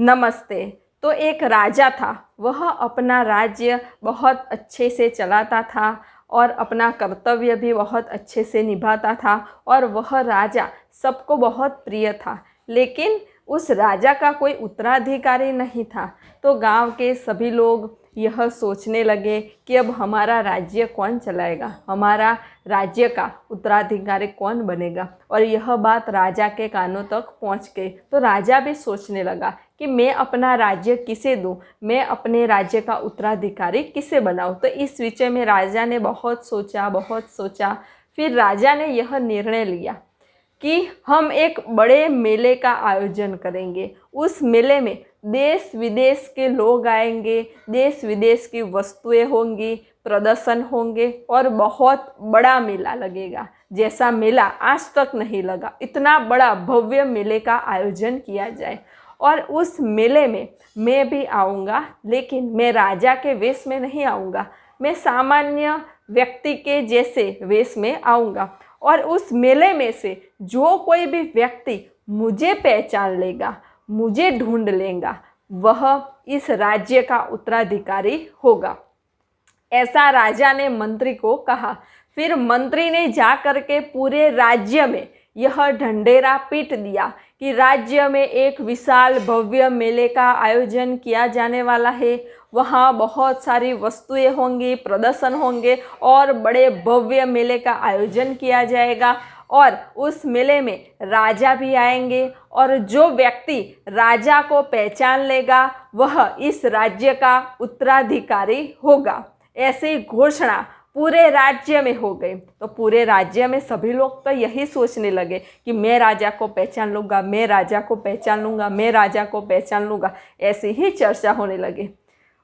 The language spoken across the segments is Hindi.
नमस्ते। तो एक राजा था, वह अपना राज्य बहुत अच्छे से चलाता था और अपना कर्तव्य भी बहुत अच्छे से निभाता था और वह राजा सबको बहुत प्रिय था। लेकिन उस राजा का कोई उत्तराधिकारी नहीं था। तो गांव के सभी लोग यह सोचने लगे कि अब हमारा राज्य कौन चलाएगा, हमारा राज्य का उत्तराधिकारी कौन बनेगा। और यह बात राजा के कानों तक पहुंच गई। तो राजा भी सोचने लगा कि मैं अपना राज्य किसे दूं, मैं अपने राज्य का उत्तराधिकारी किसे बनाऊं। तो इस विषय में राजा ने बहुत सोचा। फिर राजा ने यह निर्णय लिया कि हम एक बड़े मेले का आयोजन करेंगे। उस मेले में देश विदेश के लोग आएंगे, देश विदेश की वस्तुएं होंगी, प्रदर्शन होंगे और बहुत बड़ा मेला लगेगा। जैसा मेला आज तक नहीं लगा, इतना बड़ा भव्य मेले का आयोजन किया जाए। और उस मेले में मैं भी आऊँगा, लेकिन मैं राजा के वेश में नहीं आऊँगा, मैं सामान्य व्यक्ति के जैसे वेश में आऊँगा। और उस मेले में से जो कोई भी व्यक्ति मुझे पहचान लेगा, मुझे ढूंढ लेगा, वह इस राज्य का उत्तराधिकारी होगा। ऐसा राजा ने मंत्री को कहा। फिर मंत्री ने जा कर के पूरे राज्य में यह ढंढेरा पीट दिया कि राज्य में एक विशाल भव्य मेले का आयोजन किया जाने वाला है। वहाँ बहुत सारी वस्तुएं होंगी, प्रदर्शन होंगे और बड़े भव्य मेले का आयोजन किया जाएगा। और उस मेले में राजा भी आएंगे और जो व्यक्ति राजा को पहचान लेगा वह इस राज्य का उत्तराधिकारी होगा। ऐसी घोषणा पूरे राज्य में हो गई। तो पूरे राज्य में सभी लोग तो यही सोचने लगे कि मैं राजा को पहचान लूँगा, मैं राजा को पहचान लूँगा, मैं राजा को पहचान लूँगा। ऐसी ही चर्चा होने लगी।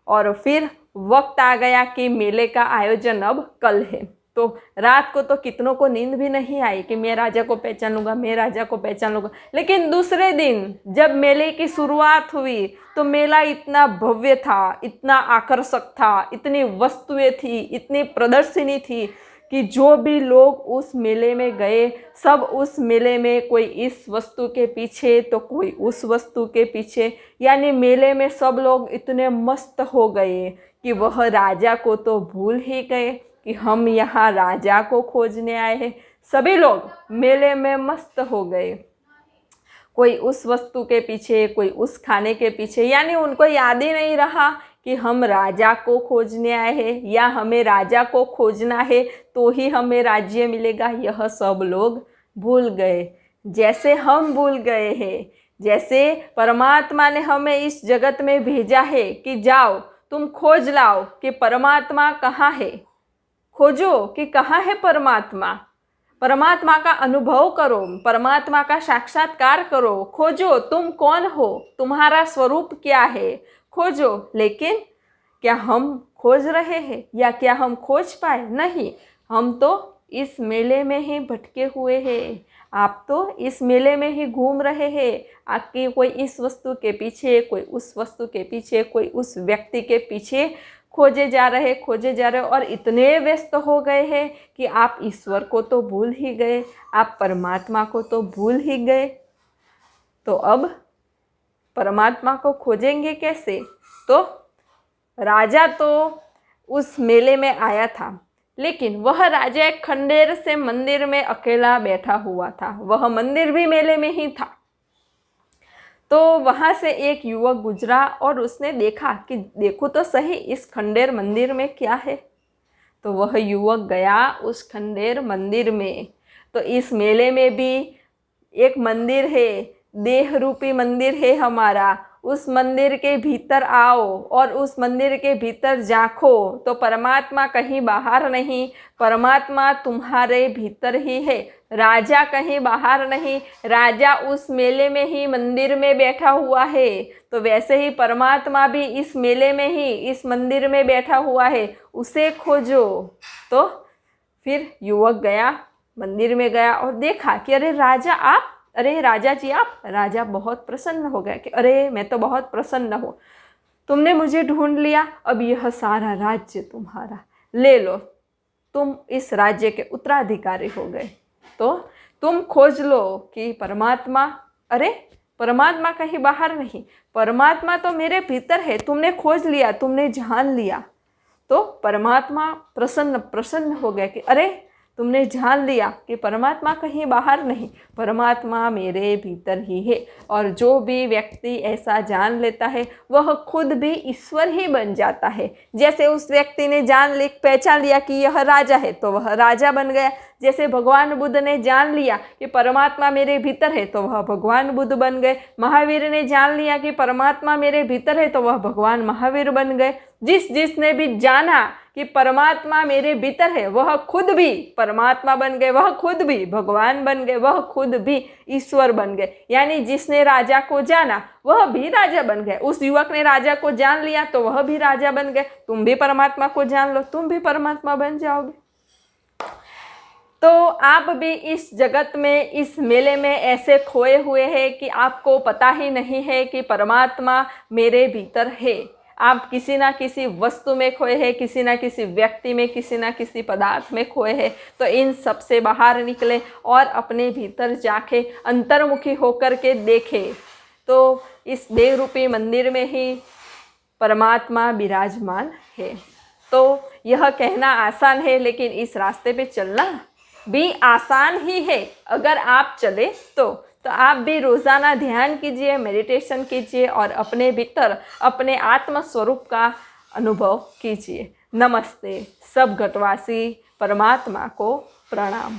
और फिर वक्त आ गया कि मेले का आयोजन अब कल है। तो रात को तो कितनों को नींद भी नहीं आई कि मैं राजा को पहचान लूँगा, मैं राजा को पहचान लूँगा। लेकिन दूसरे दिन जब मेले की शुरुआत हुई तो मेला इतना भव्य था, इतना आकर्षक था, इतनी वस्तुएं थी, इतनी प्रदर्शनी थी कि जो भी लोग उस मेले में गए, सब उस मेले में कोई इस वस्तु के पीछे तो कोई उस वस्तु के पीछे, यानी मेले में सब लोग इतने मस्त हो गए कि वह राजा को तो भूल ही गए कि हम यहाँ राजा को खोजने आए हैं। सभी लोग मेले में मस्त हो गए, कोई उस वस्तु के पीछे, कोई उस खाने के पीछे, यानी उनको याद ही नहीं रहा कि हम राजा को खोजने आए हैं या हमें राजा को खोजना है तो ही हमें राज्य मिलेगा। यह सब लोग भूल गए, जैसे हम भूल गए हैं। जैसे परमात्मा ने हमें इस जगत में भेजा है कि जाओ तुम खोज लाओ कि परमात्मा कहाँ है, खोजो कि कहाँ है परमात्मा, परमात्मा का अनुभव करो, परमात्मा का साक्षात्कार करो, खोजो तुम कौन हो, तुम्हारा स्वरूप क्या है, खोजो। लेकिन क्या हम खोज रहे हैं या क्या हम खोज पाए? नहीं, हम तो इस मेले में ही भटके हुए हैं। आप तो इस मेले में ही घूम रहे हैं। आपकी कोई इस वस्तु के पीछे, कोई उस वस्तु के पीछे, कोई उस व्यक्ति के पीछे खोजे जा रहे और इतने व्यस्त हो गए हैं कि आप ईश्वर को तो भूल ही गए, आप परमात्मा को तो भूल ही गए। तो अब परमात्मा को खोजेंगे कैसे? तो राजा तो उस मेले में आया था, लेकिन वह राजा एक खंडेर से मंदिर में अकेला बैठा हुआ था। वह मंदिर भी मेले में ही था। तो वहाँ से एक युवक गुजरा और उसने देखा कि देखो तो सही इस खंडेर मंदिर में क्या है। तो वह युवक गया उस खंडेर मंदिर में। तो इस मेले में भी एक मंदिर है, देह रूपी मंदिर है हमारा। उस मंदिर के भीतर आओ और उस मंदिर के भीतर झांको तो परमात्मा कहीं बाहर नहीं, परमात्मा तुम्हारे भीतर ही है। राजा कहीं बाहर नहीं, राजा उस मेले में ही मंदिर में बैठा हुआ है। तो वैसे ही परमात्मा भी इस मेले में ही, इस मंदिर में बैठा हुआ है, उसे खोजो। तो फिर युवक गया, मंदिर में गया और देखा कि अरे राजा आप, अरे राजा जी आप। राजा बहुत प्रसन्न हो गया कि अरे मैं तो बहुत प्रसन्न हूँ, तुमने मुझे ढूंढ लिया, अब यह सारा राज्य तुम्हारा, ले लो, तुम इस राज्य के उत्तराधिकारी हो गए। तो तुम खोज लो कि परमात्मा, अरे परमात्मा कहीं बाहर नहीं, परमात्मा तो मेरे भीतर है। तुमने खोज लिया, तुमने जान लिया, तो परमात्मा प्रसन्न हो गया कि अरे तुमने जान लिया कि परमात्मा कहीं बाहर नहीं, परमात्मा मेरे भीतर ही है। और जो भी व्यक्ति ऐसा जान लेता है वह खुद भी ईश्वर ही बन जाता है। जैसे उस व्यक्ति ने पहचान लिया कि यह राजा है तो वह राजा बन गया। जैसे भगवान बुद्ध ने जान लिया कि परमात्मा मेरे भीतर है तो वह भगवान बुद्ध बन गए। महावीर ने जान लिया कि परमात्मा मेरे भीतर है तो वह भगवान महावीर बन गए। जिसने भी जाना कि परमात्मा मेरे भीतर है वह खुद भी परमात्मा बन गए, वह खुद भी भगवान बन गए, वह खुद भी ईश्वर बन गए। यानी जिसने राजा को जाना वह भी राजा बन गए। उस युवक ने राजा को जान लिया तो वह भी राजा बन गए। तुम भी परमात्मा को जान लो, तुम भी परमात्मा बन जाओगे। तो आप भी इस जगत में, इस मेले में ऐसे खोए हुए हैं कि आपको पता ही नहीं है कि परमात्मा मेरे भीतर है। आप किसी ना किसी वस्तु में खोए हैं, किसी ना किसी व्यक्ति में, किसी ना किसी पदार्थ में खोए हैं। तो इन सब से बाहर निकले और अपने भीतर जाके अंतर्मुखी होकर के देखें तो इस देह रूपी मंदिर में ही परमात्मा विराजमान है। तो यह कहना आसान है, लेकिन इस रास्ते पे चलना भी आसान ही है अगर आप चले तो आप भी रोज़ाना ध्यान कीजिए, मेडिटेशन कीजिए और अपने भीतर अपने आत्म स्वरूप का अनुभव कीजिए। नमस्ते। सब घटवासी परमात्मा को प्रणाम।